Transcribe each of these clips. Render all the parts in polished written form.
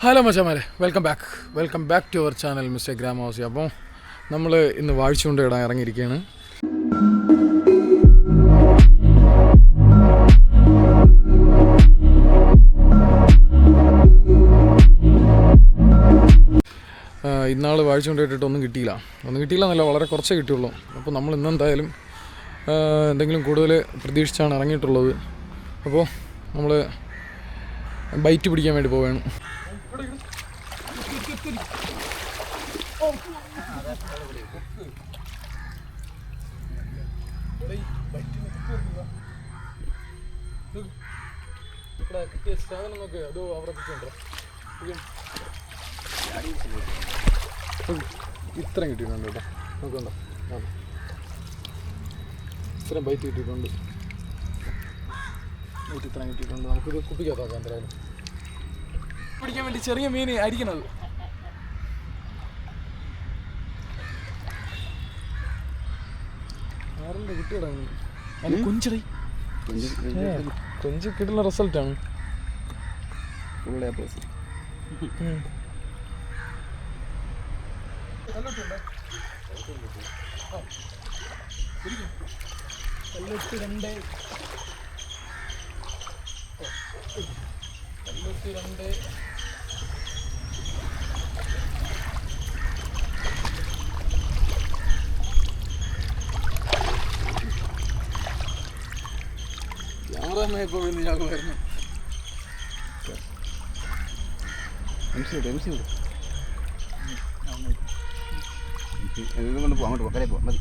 Hello മച്ചാമാരെ, welcome back to our channel mister ഗ്രാം ഹൗസി. അപ്പോൾ നമ്മൾ ഇന്ന് വാഴ്ച ഇടാൻ ഇറങ്ങിയിരിക്കുകയാണ്. ഇന്നാൾ വാഴ്ച ഇട്ടിട്ട് ഒന്നും കിട്ടിയില്ല എന്നല്ല, വളരെ കുറച്ചേ കിട്ടിയുള്ളൂ. അപ്പോൾ നമ്മൾ ഇന്നെന്തായാലും എന്തെങ്കിലും കൂടുതൽ പ്രതീക്ഷിച്ചാണ് ഇറങ്ങിയിട്ടുള്ളത്. അപ്പോൾ നമ്മൾ ബൈറ്റ് പിടിക്കാൻ വേണ്ടി പോവുകയാണ്. ഇത്രയും കിട്ടിയിട്ടുണ്ട് കേട്ടോ, നോക്കണ്ട, ഇത്രയും ബൈറ്റ് കിട്ടിയിട്ടുണ്ട്. ഇത്രയും കിട്ടിയിട്ടുണ്ട്. നമുക്കിത് കുപ്പിക്കകത്താക്കാം. എന്തായാലും പിടിക്കാൻ വേണ്ടി ചെറിയ മീൻ അരിക്കണത്. ആറിൻ്റെ കിട്ടിയിടാണ്. അതിന് കൊഞ്ചടി കൊഞ്ച് കിട്ടുന്ന റിസൾട്ടാണ്. ഇപ്പോൾ പിന്നെ ഞാൻ വരുന്നു. കൊണ്ട് പോ, അങ്ങോട്ട് പോ, കരയിൽ പോ, മതി.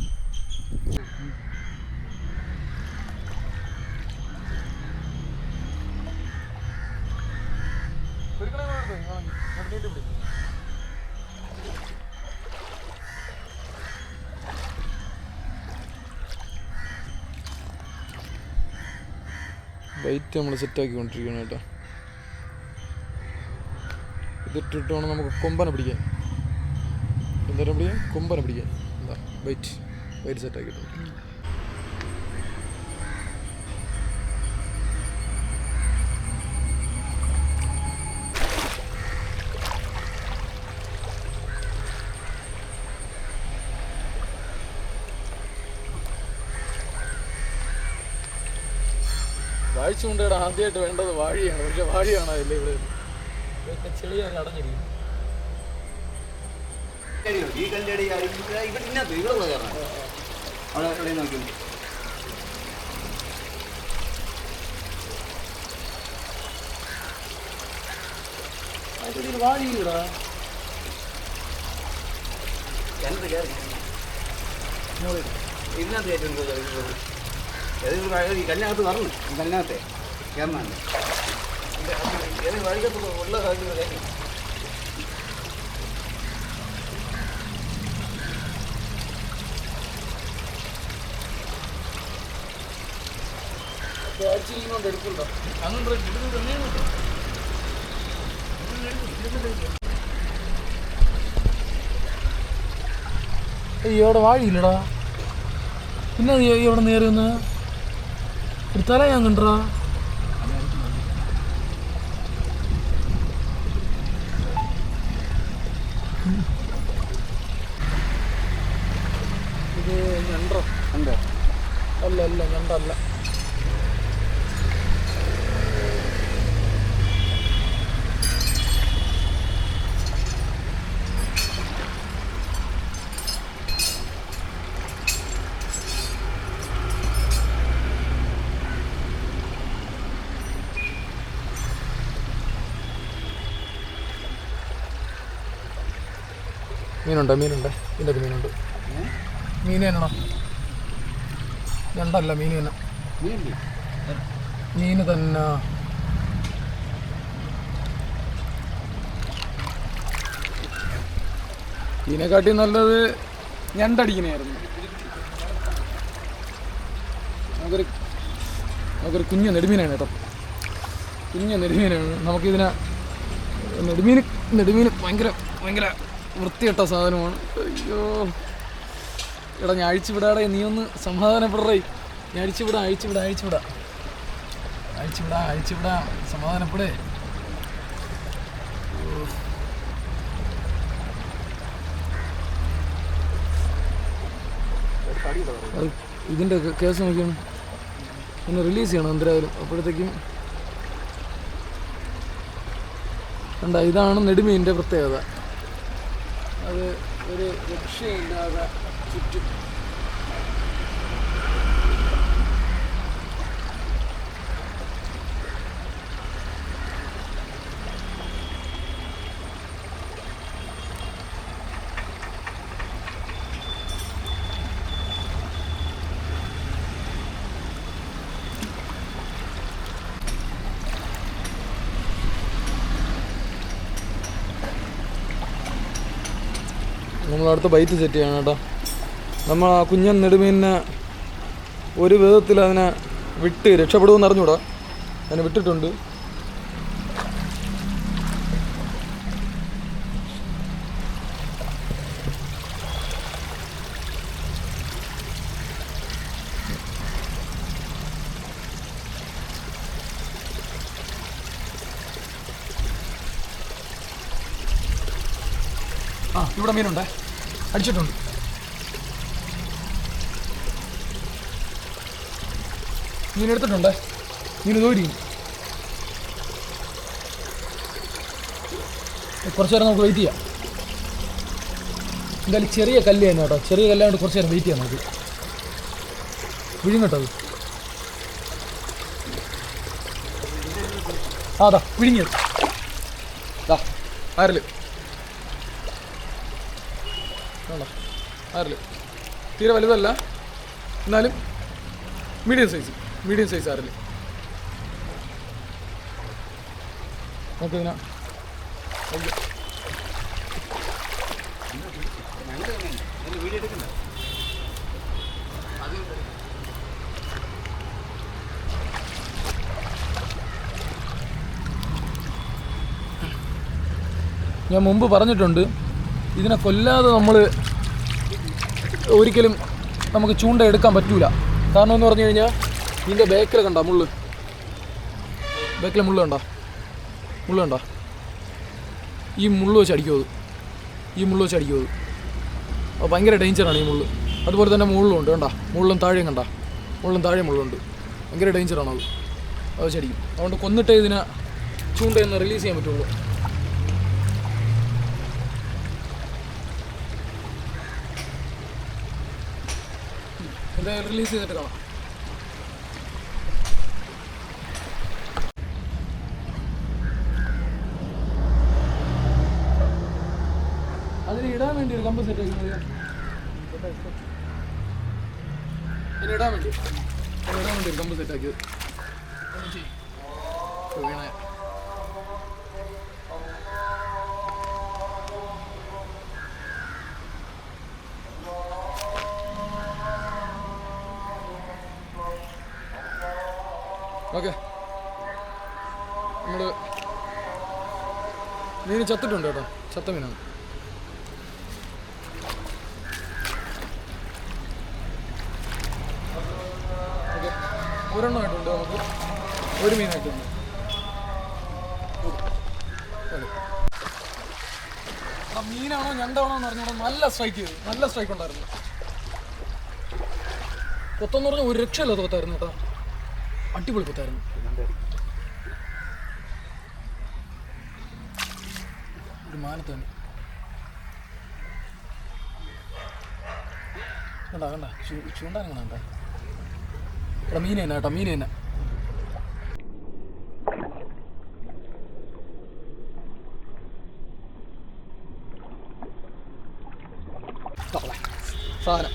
ബൈറ്റ് നമ്മൾ സെറ്റാക്കിക്കൊണ്ടിരിക്കുകയാണ് കേട്ടോ. ഇതിട്ടിട്ട് വേണം നമുക്ക് കൊമ്പനെ പിടിക്കാൻ. എന്തായാലും പിടിക്കാൻ, കൊമ്പനെ പിടിക്കാൻ. എന്താ ബൈറ്റ് സെറ്റാക്കിയിട്ടുണ്ട്. വാഴ്ച കൊണ്ടിടാൻ ആദ്യമായിട്ട് വേണ്ടത് വാഴിയാണ്. പക്ഷെ വാഴ കാണാതില്ല ഇവിടെ. ഇതൊക്കെ ചെളിയാണ് അടഞ്ഞിരിക്കും. വാഴിയില്ലടാ, ഇതിനകത്ത് കയറ്റുണ്ടോ? കല്ലിനകത്ത് പറഞ്ഞു, കല്ലിനകത്തെ കയറണല്ലേ വഴിക്കത്ത് ഉള്ള കാര്യങ്ങൾ കയറ്റി. അടിച്ചിരിക്കുന്നോണ്ട് എടുക്കണ്ടോ? അങ്ങനെ ഇവിടെ വാഴിയില്ലടാ. പിന്നെ ഇവിടെ നേരെ ഒന്ന് എടുത്താലേ ഞാൻ കണ്ടാ. ഇത് ഞണ്ടോ? അല്ല ഞണ്ടല്ല. മീനുണ്ട് ഇതിൻ്റെ മീനുണ്ട്. മീൻ തന്നെയാണോ? ഞണ്ടല്ല, മീൻ തന്നെ. മീൻ തന്നെ. ഇതിനെക്കാട്ടി നല്ലത് ഞണ്ടടിക്കണായിരുന്നു. നമുക്കൊരു കുഞ്ഞ നെടുമീനാണ് കേട്ടോ. നെടുമീനാണ്. നമുക്കിതിനെ നെടുമീൻ ഭയങ്കര വൃത്തികെട്ട സാധനമാണ്. അയ്യോ എടാ, ഞാൻ അഴിച്ചുവിടാടെ, നീ ഒന്ന് സമാധാനപ്പെടേ. ഞാൻ അഴിച്ചുവിടാ സമാധാനപ്പെടേ. അത് ഇതിൻ്റെ കേസ് നോക്കിയാണ് പിന്നെ റിലീസ് ചെയ്യണം എന്തായാലും. അപ്പോഴത്തേക്കും എന്താ ഇതാണ് നെടുമീനിൻ്റെ പ്രത്യേകത. അത് ഒരു രക്ഷയില്ലാതെ ചുറ്റും നമ്മളടുത്ത് ബൈറ്റ് സെറ്റ് ചെയ്യണം കേട്ടോ. നമ്മൾ ആ കുഞ്ഞൻ നെടുമീനിനെ ഒരു വിധത്തിൽ അതിനെ വിട്ട് രക്ഷപ്പെടുമെന്ന് അറിഞ്ഞൂടാ. അതിനെ വിട്ടിട്ടുണ്ട്. ആ ഇവിടെ മീനുണ്ടേ, അടിച്ചിട്ടുണ്ട്. മീൻ എടുത്തിട്ടുണ്ടേ, മീൻ ദൂരിയും. കുറച്ച് നേരം നമുക്ക് വെയിറ്റ് ചെയ്യാം. എന്തായാലും ചെറിയ കല്ല് തന്നെ കേട്ടോ, ചെറിയ കല്ലാണ്ട് കുറച്ച് നേരം വെയിറ്റ് ചെയ്യാം നമുക്ക്. വിഴുങ്ങട്ടത് അതാ വിഴുങ്ങിയത്. ആരല് വേണ്ട, ആരല് തീരെ വലുതല്ല, എന്നാലും മീഡിയം സൈസ് ആരല്. നമുക്കിതിനെ ഞാൻ മുമ്പ് പറഞ്ഞിട്ടുണ്ട്, ഇതിനെ കൊല്ലാതെ നമ്മൾ ഒരിക്കലും നമുക്ക് ചൂണ്ട എടുക്കാൻ പറ്റൂല. കാരണം എന്ന് പറഞ്ഞു കഴിഞ്ഞാൽ ഇതിൻ്റെ ബേക്കിൽ കണ്ട മുള്ള്, ബേക്കിലെ മുള്ള് കണ്ട ഈ മുള്ള് വെച്ച് അടിക്കും അത്. അപ്പോൾ ഭയങ്കര ഡേഞ്ചറാണ് ഈ മുള്ള്. അതുപോലെ തന്നെ മുള്ളുണ്ട് കണ്ട, മുള്ളും താഴെയും കണ്ട, മുള്ളുണ്ട്. ഭയങ്കര ഡേഞ്ചറാണ് അത് വെച്ചടിക്കും. അതുകൊണ്ട് കൊന്നിട്ടേ ഇതിനെ ചൂണ്ടയൊന്ന് റിലീസ് ചെയ്യാൻ പറ്റുള്ളൂ. എന്തായാലും റിലീസ് ചെയ്തിട്ട് കാണാം. അതിന് ഇടാൻ വേണ്ടി ഒരു കമ്പ് സെറ്റ് ആക്കി, ഇടാൻ വേണ്ടി ഒരു കമ്പ് സെറ്റ് ആക്കിയത് വീണേ. ഓക്കെ, നമ്മൾ മീൻ ചത്തിട്ടുണ്ട് കേട്ടോ, ചത്ത മീനാണ്. ഓക്കെ, ഒരെണ്ണമായിട്ടുണ്ട്, നമുക്ക് ഒരു മീനായിട്ടുണ്ട്. മീനാണോ ഞണ്ടാണോ എന്ന് പറഞ്ഞാൽ നല്ല സ്ട്രൈക്ക് ഉണ്ടായിരുന്നു. കൊത്തെന്ന് പറഞ്ഞാൽ ഒരു രക്ഷയില്ലാത്ത കൊത്തായിരുന്നു കേട്ടോ, അടിപൊളി കൊത്തായിരുന്നു. ഒരു മാനത്താണ് കണ്ട ചൂണ്ടാനങ്ങനെ കണ്ട. എടാ മീൻ തന്നെ കേട്ടോ, മീൻ തന്നെ. സാധനം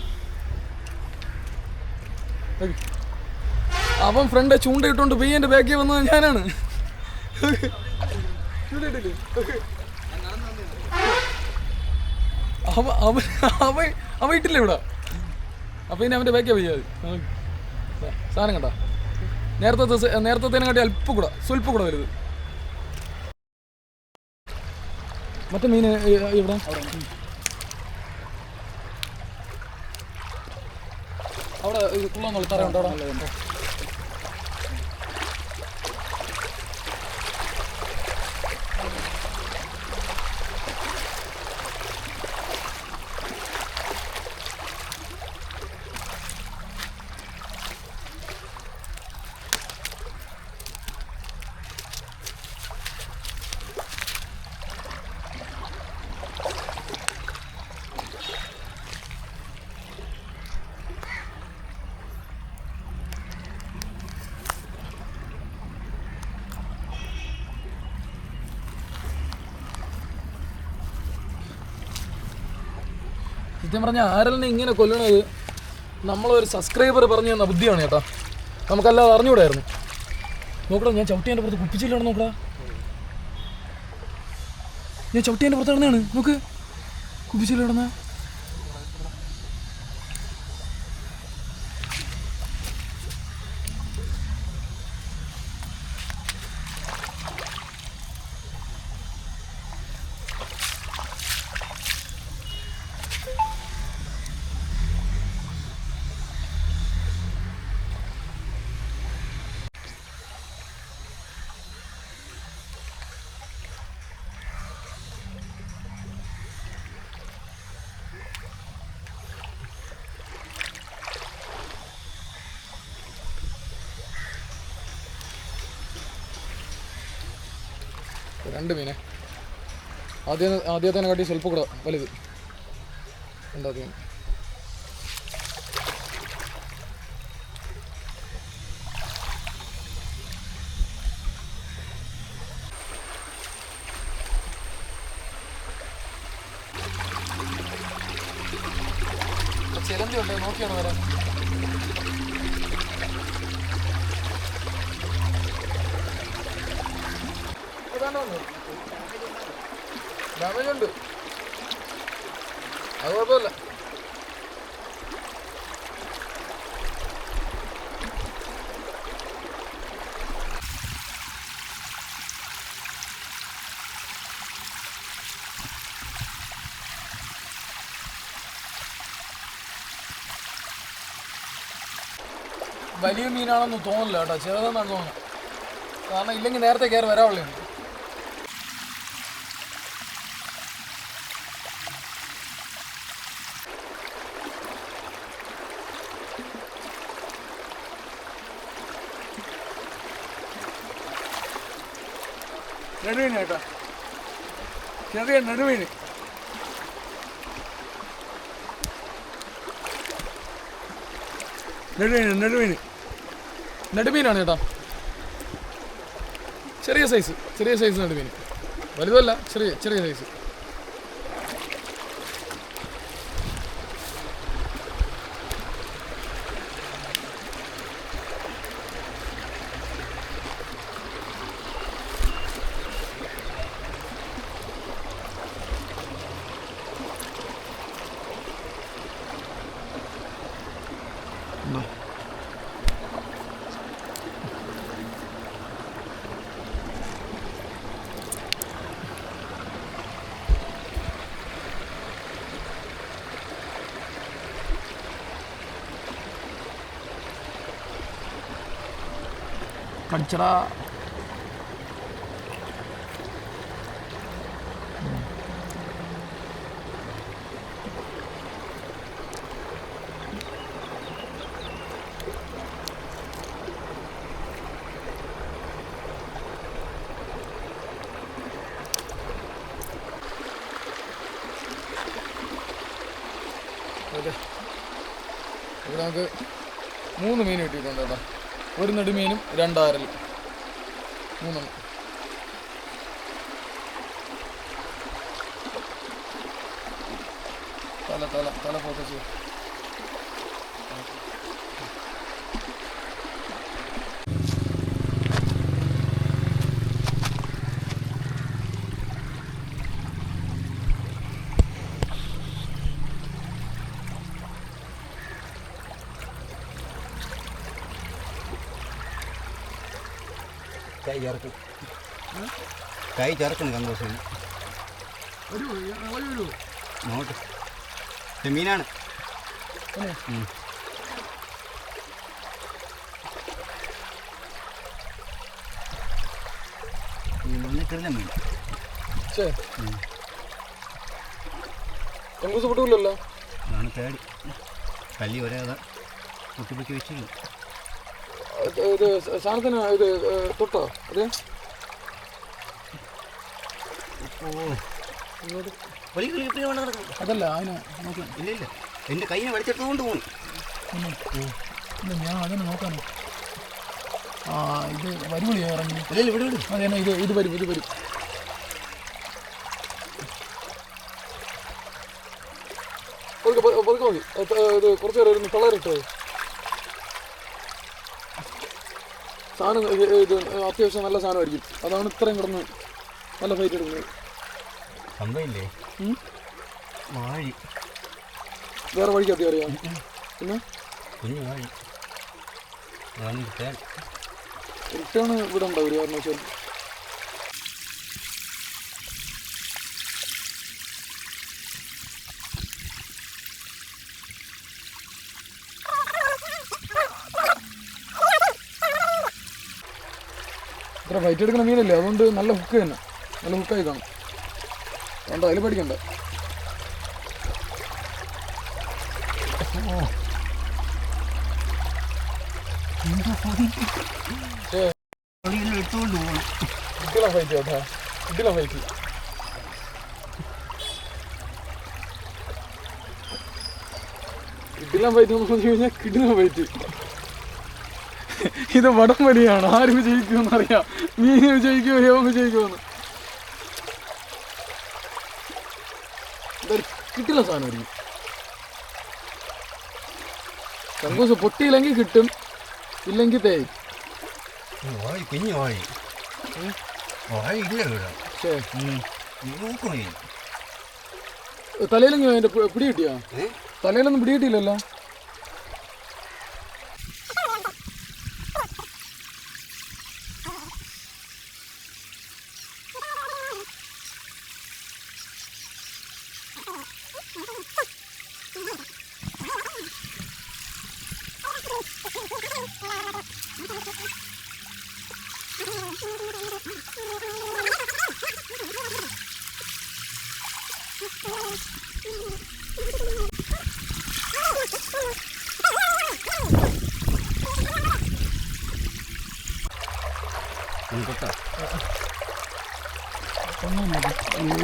അവൻ ഫ്രണ്ട് ചൂണ്ടയിട്ടുകൊണ്ട് പെയ്യൻ്റെ ബാക്കിൽ വന്നത് ഞാനാണ്. അവൻ ഇട്ടില്ല ഇവിടെ. അപ്പം ഇനി അവൻ്റെ ബാക്കിയാണ് പെയ്യാത്. സാധനം കണ്ട, നേരത്തേനെ കാട്ടി സ്വൽപ്പം കൂടെ വരുത്. മറ്റേ മീൻ ഇവിടെ അവിടെ കുള്ളൊന്നുള്ള തറയുണ്ടോ അവിടെ? സത്യം പറഞ്ഞാൽ ആരലിനെ ഇങ്ങനെ കൊല്ലണത് നമ്മളൊരു സബ്സ്ക്രൈബർ പറഞ്ഞു തന്ന ബുദ്ധിയാണ് ചേട്ടാ. നമുക്കല്ലാതെ അറിഞ്ഞുകൂടായിരുന്നു. നോക്കടാ, ഞാൻ ചവിട്ടിയതിൻ്റെ പുറത്ത് കുപ്പിച്ചില്ലാണ്. നോക്കടാ, ഞാൻ ചവിട്ടിയതിൻ്റെ പുറത്ത് കിടന്നാണ്. നോക്ക്, കുപ്പിച്ചില്ല കിടന്ന. രണ്ട് മീനെ ആദ്യത്തേനെ കാട്ടി സ്വല്പം കൂടെ വലുത് ഉണ്ടാക്കി. ചിലന്തി ഉണ്ട്, നോക്കിയാണ് വരാൻ. ഡാമേജ് ഉണ്ട്, അത് കുഴപ്പമില്ല. വലിയ മീനാണെന്ന് തോന്നില്ല കേട്ടോ, ചെറുതെന്നാണ് തോന്നുന്നത്. കാരണം ഇല്ലെങ്കിൽ നേരത്തെ കയറി വരാനുള്ളതാണ്. നെടുമീൻ കേട്ടോ, ചെറിയ നെടുമീൻ. നെടുമീനാണ് ചേട്ടാ. ചെറിയ സൈസ് നെടുമീൻ, വലുതല്ല, ചെറിയ സൈസ്. കടിച്ചടാ. ഇവിടെ നമുക്ക് 3 മീൻ കിട്ടിയിട്ടുണ്ട് കേട്ടോ. ഒരു നെടുമീനും 2 ആരൽ, 3. തല ഫോക്കസ് ചെയ്യും. കൈ ചേർക്കണം സന്തോഷം. നോട്ട് മീനാണ്. മീൻ പൊട്ടൂല്ലോ. അതാണ് പേടി. കല്ലി ഒരേതാ കുട്ടിപ്പിടിച്ച് വെച്ചില്ല. ഇത് സാധനത്തിന് ഇത് തൊട്ടോ? അതെ, അതല്ല അതിനെ നോക്കാം. ഇല്ല, എൻ്റെ കൈനെ വലിച്ചെടുത്തുകൊണ്ട് പോകുന്നു. ഞാൻ അതിനെ നോക്കാനോ. ആ, ഇത് വരുവിളിയോ ഇറങ്ങി? ഇല്ല, ഇവിടെ അതെ, ഇത് വരും. പതുക്കെ മതി. ഇത് കുറച്ച് നേരം ഇരുന്ന് കളറിട്ടോ. സാധനം ഇത് അത്യാവശ്യം നല്ല സാധനമായിരിക്കും. അതാണ് ഇത്രയും കിടന്ന് നല്ല ഫൈറ്റ് എടുക്കുന്നത്. സംഭവമില്ലേ വാഴി വേറെ വഴിക്കത്തി അറിയാം. പിന്നെ കുഞ്ഞു വാഴി റിട്ടേൺ ഇവിടെ ഉണ്ടാവും ഒരു കാരണവശാൽ. ഇത്ര ഫൈറ്റ് എടുക്കുന്ന മീനല്ലേ, അതുകൊണ്ട് നല്ല ഹുക്ക് തന്നെ, നല്ല ഹുക്കായി കാണും. അതുകൊണ്ട് അതിൽ പഠിക്കണ്ട. എടുത്തുകൊണ്ട് പോകണം. കിടിലം ഫൈറ്റ് കേട്ടോ, കിടിലം ഫൈറ്റ്. കിടിലം ഫൈറ്റ് എന്ന് പറഞ്ഞു കഴിഞ്ഞാൽ കിടിലം ഫൈറ്റ്. ഇത് വടംവലിയാണ്. ആര് വിജയിക്കുമെന്ന് അറിയാം. മീൻ വിജയിക്കുമോ യവൻ വിജയിക്കുമെന്ന്. ഇതൊരു കിട്ടില്ല സാധനമായിരിക്കും. കങ്കൂസ് പൊട്ടിയില്ലെങ്കിൽ കിട്ടും, ഇല്ലെങ്കിൽ തേയ്. വാഴി കുഞ്ഞു വാഴി വാഴി ഇല്ല ഇവിടെ. തലയിലെങ്കിലും അതിന്റെ പിടി കിട്ടിയാ? തലയിലൊന്നും പിടി കിട്ടിയില്ലല്ലോ.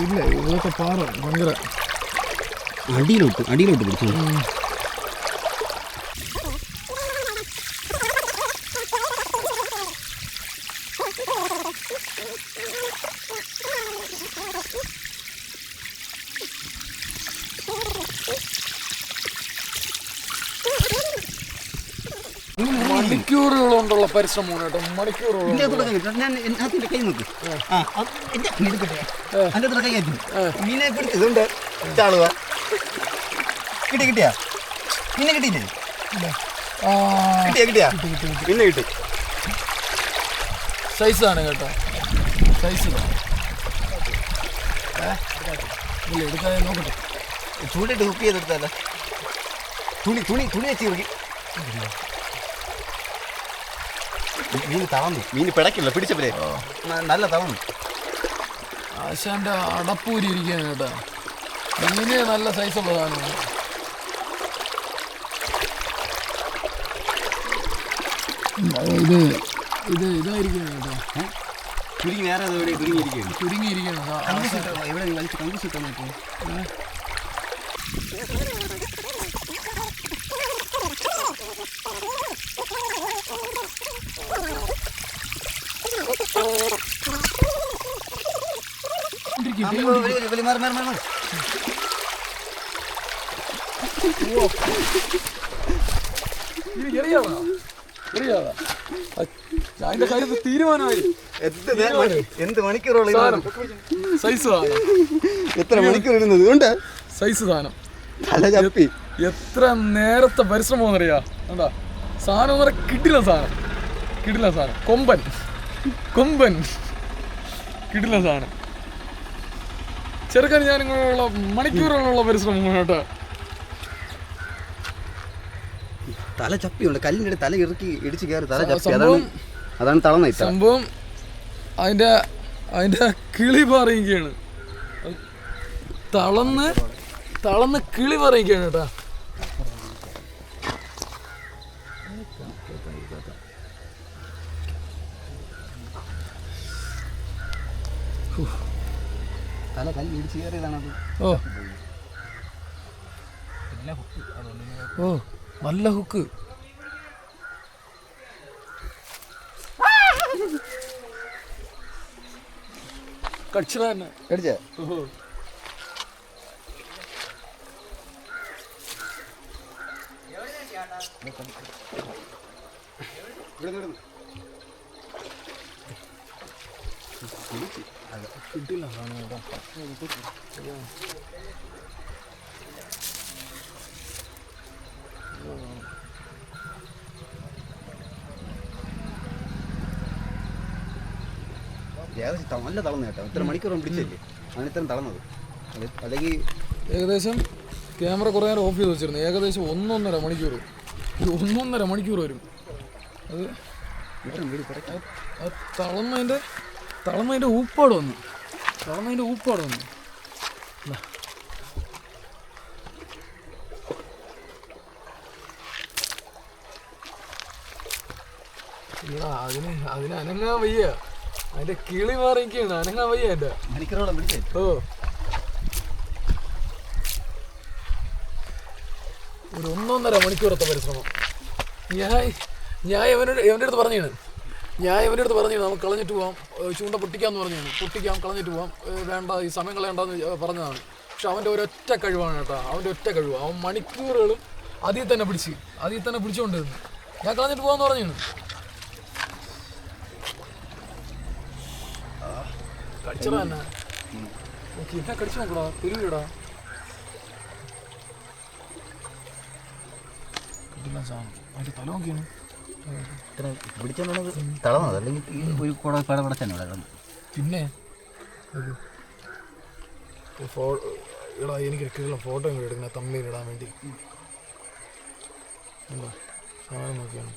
ഇല്ല, ഇതൊക്കെ പാറ ഭയങ്കര അടിയിലോട്ട് പിടിച്ചു. മണിക്കൂറുകളുകൊണ്ടുള്ള പരിശ്രമമാണ് കേട്ടോ, മണിക്കൂറുകൾ. കൈ നോക്ക്, മീനെ പിടിച്ചതുണ്ട്. കിട്ടിയാ മീനെ കിട്ടിയില്ലേ? കിട്ടിയാ പിന്നെ കിട്ടി. സൈസാണ് കേട്ടോ, സൈസ് എടുക്കാതെ നോക്കട്ടെ. ചൂടിട്ട് കുക്ക് ചെയ്തെടുത്താലോ. തുണി വെച്ച് നോക്കി. മീൻ തളന്നു, മീൻ പിടക്കില്ല, പിടിച്ചപ്പോഴേ നല്ല തളന്നു. ആശാന്റെ അടപ്പൂരി ഇരിക്കുകയാണ് കേട്ടോ. മീന് നല്ല സൈസുള്ള സാധനമാണ്. ഇതായിരിക്കും കേട്ടോ, ചുരുങ്ങി വേറെ ചുരുങ്ങിയിരിക്കുകയാണ്. ചുരുങ്ങിയിരിക്കുകയാണ്. എവിടെ വലിച്ച് കങ്കൂസ് ഇട്ടാൽ നോക്കൂ. അതിന്റെ കാര്യത്തിൽ തീരുമാനമായി. എന്ത് മണിക്കൂറുള്ള സൈസ് സാധനം, എത്ര മണിക്കൂർ ഇരുന്നത് കൊണ്ട് സൈസ് സാധനം. എത്ര നേരത്തെ പരിശ്രമം എന്താ സാധനം എന്ന് പറഞ്ഞാൽ കിടില സാധനം. കൊമ്പൻ കിടില സാധനം. ചെറുക്കാൻ ഞാനിങ്ങനെയുള്ള മണിക്കൂറുകളുള്ള പരിശ്രമം കേട്ടോ. തല ചപ്പിയുണ്ട്, കല്ലിൻ്റെ തല ഇറക്കി ഇടിച്ച് കയറി തല ചപ്പി. അതാണ് തളന്ന സംഭവം. അതിന്റെ കിളി പറയുകയാണ്, തളന്ന് കിളി പറയുകയാണ് കേട്ടാ. തല കല്ല് ഇടിച്ച് കയറിയതാണത്. നല്ല ഹുക്ക്. കടിച്ചതാ തന്നെ. കടിച്ചേ? കിട്ടില്ല സാധനം കേട്ടോ. ഏകദേശം നല്ല തളർന്നു കേട്ടോ. ഇത്ര മണിക്കൂറും പിടിച്ചല്ലേ അങ്ങനെ ഇത്രയും തളർന്നത്. അല്ലെങ്കിൽ ഏകദേശം ക്യാമറ കുറേ നേരം ഓഫ് ചെയ്ത് വെച്ചിരുന്നു. ഏകദേശം 1.5 മണിക്കൂർ. ഇത് 1.5 മണിക്കൂർ വരും. അത് തളർന്നതിൻ്റെ ഊപ്പാട് വന്നു. അതിന് അനങ്ങാൻ വയ്യ. അതിന്റെ കിളി മാറിയൊക്കെയാണ്. അനങ്ങാൻ വയ്യ എൻ്റെ. മണിക്കൂറോളം പിടിച്ചേ. ഓ, ഒരു 1.5 മണിക്കൂറത്തെ പരിശ്രമം. ഞാൻ ഇവൻ്റെ അടുത്ത് പറഞ്ഞാണ് നമുക്ക് കളഞ്ഞിട്ട് പോവാം, ചൂണ്ട പൊട്ടിക്കാമെന്ന് പറഞ്ഞാണ്. കളഞ്ഞിട്ട് പോവാം, വേണ്ട ഈ സമയം കളയണ്ടെന്ന് പറഞ്ഞതാണ്. പക്ഷെ അവൻ്റെ ഒരൊറ്റ കഴിവാണ് കേട്ടോ. അവൻ മണിക്കൂറുകളും അതിൽ തന്നെ പിടിച്ചുകൊണ്ടിരുന്നു. ഞാൻ കളഞ്ഞിട്ട് പോകാമെന്ന് പറഞ്ഞാണ്. കടിച്ചടാ എന്നെ. എന്നെ കടിച്ചു നോക്കടാ, തിരുവിടാ. കിട്ടില്ല സാധനം. അതിൻ്റെ തല നോക്കിയാണ് പിടിച്ചത് തളർന്നത്. അല്ലെങ്കിൽ ഒരു പടപടച്ചന്നെ കിടന്നു. പിന്നെ എടാ എനിക്ക് കിട്ടുന്ന ഫോട്ടോ കൂടി എടുക്കുന്ന തമ്മിൽ ഇടാൻ വേണ്ടി. എന്താ സാധനം നോക്കിയാണ്.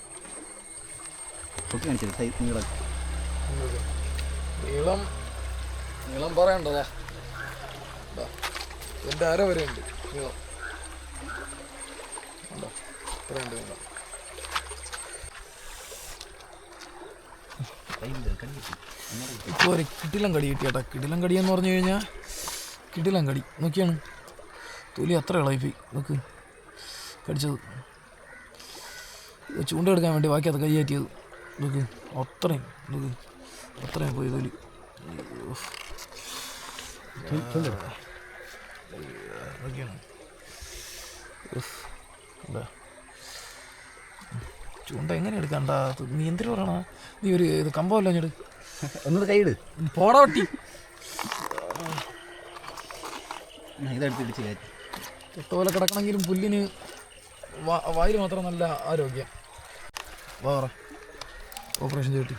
നീളം പറയണ്ടതാ. എൻ്റെ അര വരെ ഉണ്ട് നീളം. ഇത്രയുണ്ട് നീളം. ഇപ്പോൾ ഒരു കിടിലം കടി കിട്ടിയേട്ടാ. കിടിലം കടിയെന്ന് പറഞ്ഞു കഴിഞ്ഞാൽ കിടിലം കടി നോക്കിയാണ്. തൊലി അത്ര ഇളയിപ്പോയി. നോക്ക് കടിച്ചത്. ചൂണ്ട എടുക്കാൻ വേണ്ടി ബാക്കി അത് കൈയാറ്റിയത്. നോക്ക് അത്രയും പോയി തൊലി. നോക്കിയാണ്. ചൂണ്ട എങ്ങനെ എടുക്കണ്ട? നീ എന്തിനു പറയണ? നീ ഒരു ഇത് കമ്പമല്ലോ ഞെട്. ഒന്നത് കൈയിട്. പോടാ പട്ടി. ഇതെടുത്തിടിച്ച് തൊട്ടപോലെ കിടക്കണമെങ്കിലും പുല്ലിന് വായിൽ മാത്രം നല്ല ആരോഗ്യം. വേറെ ഓപ്പറേഷൻ ചെയ്തിട്ട്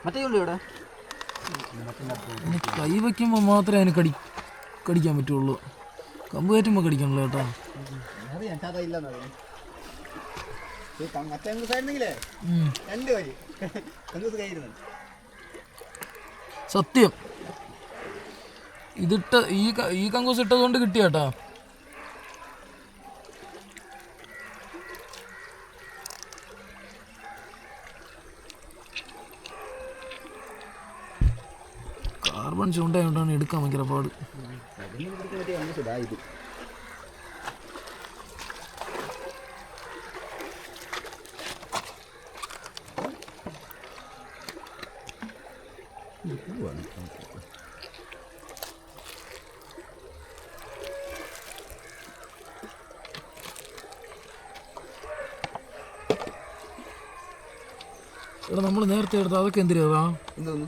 മറ്റേ ഉണ്ട് ഇവിടെ. കൈ വയ്ക്കുമ്പോൾ മാത്രമേ അതിന് കടിക്കാൻ പറ്റുള്ളൂ. കമ്പ് കയറ്റുമ്പോൾ കടിക്കണല്ലോ കേട്ടോ. സത്യം ഈ കങ്കൂസ് ഇട്ടതുകൊണ്ട് കിട്ടിയാട്ടാ. കാർബൺ ചൂണ്ടായോണ്ടാണ് എടുക്കാൻ ഭയങ്കര പാട്. എടാ നമ്മൾ നേരത്തെ എടുത്ത അതൊക്കെ എന്തിനാ? എന്തോന്നു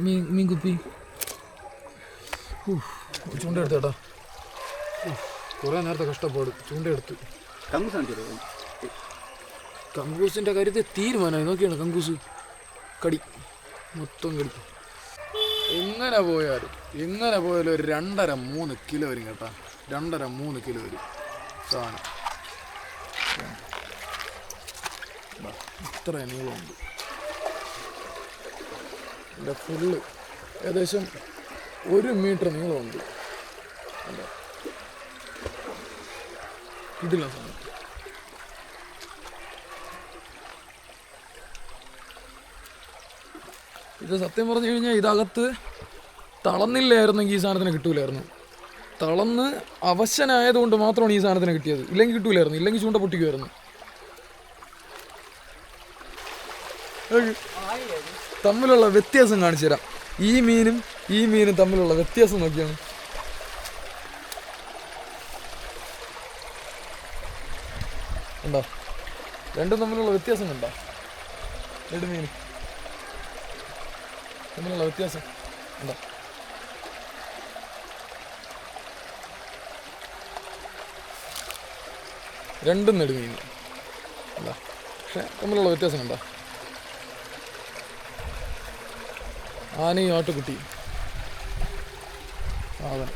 മീൻ കുപ്പി. ചൂണ്ട എടുത്തേട്ടാ. കുറേ നേരത്തെ കഷ്ടപ്പാട് ചൂണ്ട എടുത്ത്. കങ്കൂസിൻ്റെ കാര്യത്തിൽ തീരുമാനമായി. നോക്കിയാണ് കങ്കൂസ് കടി മൊത്തം കടി. എങ്ങനെ പോയാലും ഒരു 2.5-3 കിലോ വരും കേട്ടാ. 2.5-3 കിലോ വരും സാധനം. ഇത്ര നീളമുണ്ട്. എൻ്റെ ഫുള്ള് ഏകദേശം 1 മീറ്റർ നീളമുണ്ട്. ഇതില്ല സാധനം. ഇത് സത്യം പറഞ്ഞു കഴിഞ്ഞാൽ ഇതകത്ത് തളന്നില്ലായിരുന്നെങ്കിൽ ഈ സാധനത്തിന് കിട്ടൂലായിരുന്നു. തളന്ന് അവശനായതുകൊണ്ട് മാത്രമാണ് ഈ സാധനത്തിന് കിട്ടിയത്. ഇല്ലെങ്കിൽ കിട്ടൂലായിരുന്നു. ഇല്ലെങ്കിൽ ചൂണ്ട പൊട്ടിക്കുമായിരുന്നു. തമ്മിലുള്ള വ്യത്യാസം കാണിച്ചു തരാം. ഈ മീനും ഈ മീനും തമ്മിലുള്ള വ്യത്യാസം നോക്കിയാണ്. ഉണ്ടോ? രണ്ടും തമ്മിലുള്ള വ്യത്യാസം കണ്ടോ? നെടുമീൻ തമ്മിലുള്ള വ്യത്യാസം ഉണ്ടോ? രണ്ടും നെടുമീൻ അല്ല, പക്ഷെ തമ്മിലുള്ള വ്യത്യാസം കണ്ടോ? ആനയും ആട്ടുകുട്ടി സാധനം.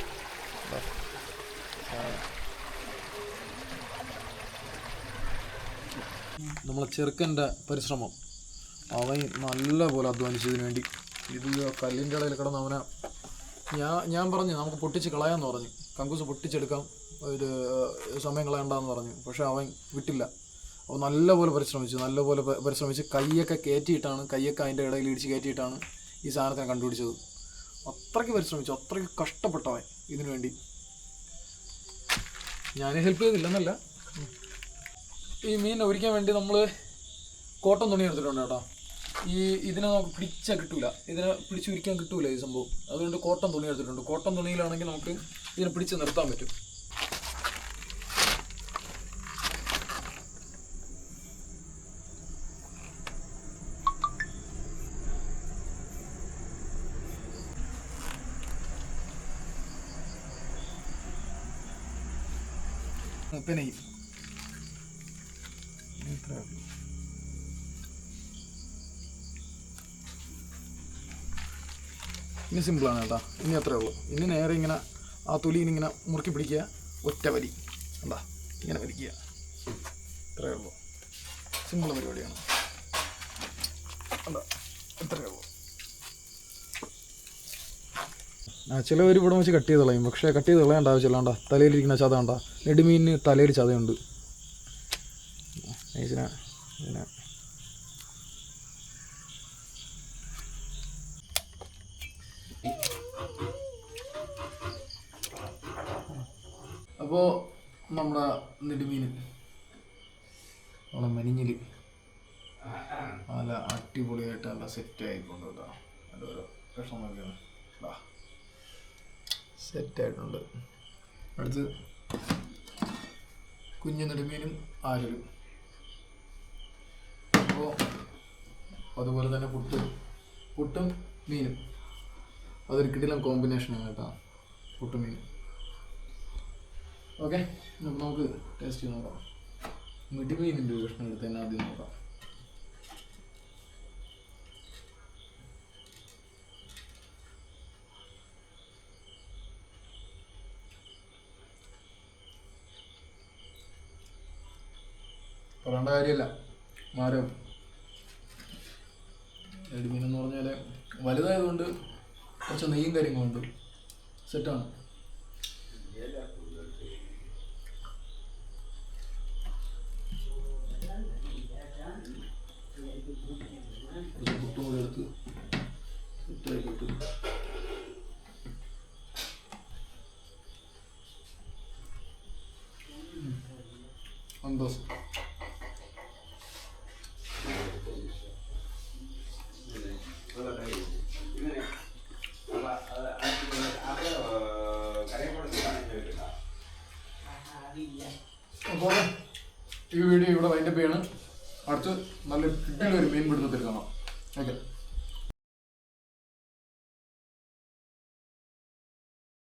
നമ്മളെ ചെറുക്കൻ്റെ പരിശ്രമം, അവൻ നല്ല പോലെ അധ്വാനിച്ചതിന് വേണ്ടി. ഇത് കല്ലിൻ്റെ ഇടയിൽ കിടന്ന് അവനെ ഞാൻ പറഞ്ഞു നമുക്ക് പൊട്ടിച്ച് കളയാമെന്ന് പറഞ്ഞു, കങ്കൂസ് പൊട്ടിച്ചെടുക്കാം, ഒരു സമയം കളയണ്ടെന്ന് പറഞ്ഞു. പക്ഷെ അവൻ വിട്ടില്ല. അവൻ നല്ലപോലെ പരിശ്രമിച്ച് കൈയൊക്കെ കയറ്റിയിട്ടാണ്, കൈയൊക്കെ അതിൻ്റെ ഇടയിൽ ഇടിച്ച് കയറ്റിയിട്ടാണ് ഈ സാധനത്തിനെ കണ്ടുപിടിച്ചത്. അത്രയ്ക്ക് പരിശ്രമിച്ചു, അത്രയ്ക്ക് കഷ്ടപ്പെട്ടവൻ ഇതിനു വേണ്ടി. ഞാൻ ഹെൽപ്പ് ചെയ്തില്ലെന്നല്ല. ഈ മീൻ ഒരിക്കാൻ വേണ്ടി നമ്മൾ കോട്ടൺ തുണി എടുത്തിട്ടുണ്ട് കേട്ടോ. ഇതിനെ നമുക്ക് പിടിച്ചാൽ കിട്ടൂല, ഇതിനെ പിടിച്ചുരിക്കാൻ കിട്ടൂല ഈ സംഭവം. അതുകൊണ്ട് കോട്ടൺ തുണി എടുത്തിട്ടുണ്ട്. കോട്ടൺ തുണിയിലാണെങ്കിൽ നമുക്ക് ഇതിനെ പിടിച്ച് നിർത്താൻ പറ്റും. പെനയും ഇനി സിമ്പിളാണ് കേട്ടോ. ഇനി അത്രേ ഉള്ളൂ. ഇനി നേരെ ഇങ്ങനെ ആ തൊലിയിൽ ഇങ്ങനെ മുറുക്കി പിടിക്കുക, ഒറ്റ വലി എന്താ ഇങ്ങനെ വലിക്കുക, ഇത്രയേ ഉള്ളൂ. സിമ്പിൾ പരിപാടിയാണ്. എന്താ ഇത്രയേ ഉള്ളൂ. ചിലവർ ഇവിടെ വെച്ച് കട്ട് ചെയ്ത് കളയും, പക്ഷേ കട്ട് ചെയ്ത് കളയേണ്ട ആവശ്യമില്ല. കണ്ടാ തലയിലിരിക്കുന്ന ചത കണ്ടാ, നെടുമീനിന് തലയിൽ ചതയുണ്ട്. ഇതിനെ അപ്പോൾ നമ്മുടെ നെടുമീൻ നമ്മളെ മെനിഞ്ഞിൽ നല്ല അടിപൊളിയായിട്ട് നല്ല സെറ്റായിക്കൊണ്ട് കേട്ടോ. അതിൻ്റെ ഓരോ പ്രശ്നം നോക്കിയാണ് സെറ്റായിട്ടുണ്ട്. അടുത്ത് കുഞ്ഞു നെടുമീനും ആരലും. അപ്പോൾ അതുപോലെ തന്നെ പുട്ടും മീനും അതൊരു കിടിലൻ കോമ്പിനേഷനാണ് കേട്ടോ, പുട്ടും മീനും. ഓക്കെ, നമുക്ക് ടേസ്റ്റ് ചെയ്ത് നോക്കാം. നെടുമീനിൻ്റെ ഒരു കഷ്ണം എടുത്ത് തന്നെ ആദ്യം നോക്കാം. പറയേണ്ട കാര്യമല്ല, മാരം. നെടുമീനെന്ന് പറഞ്ഞാൽ വലുതായതുകൊണ്ട് കുറച്ച് നെയ്യും കാര്യങ്ങളുണ്ട്, സെറ്റാണ്. പുട്ടും കൂടെ എടുത്ത് സെറ്റാക്കിയിട്ട് സന്തോഷം. അപ്പോൾ ഈ വീഡിയോ ഇവിടെ വൈൻഡപ്പ് ചെയ്യണം. അടുത്ത് നല്ല കിട്ടിയൊരു മീൻ പിടുത്തത്തിൽ കാണാം. ഓക്കെ.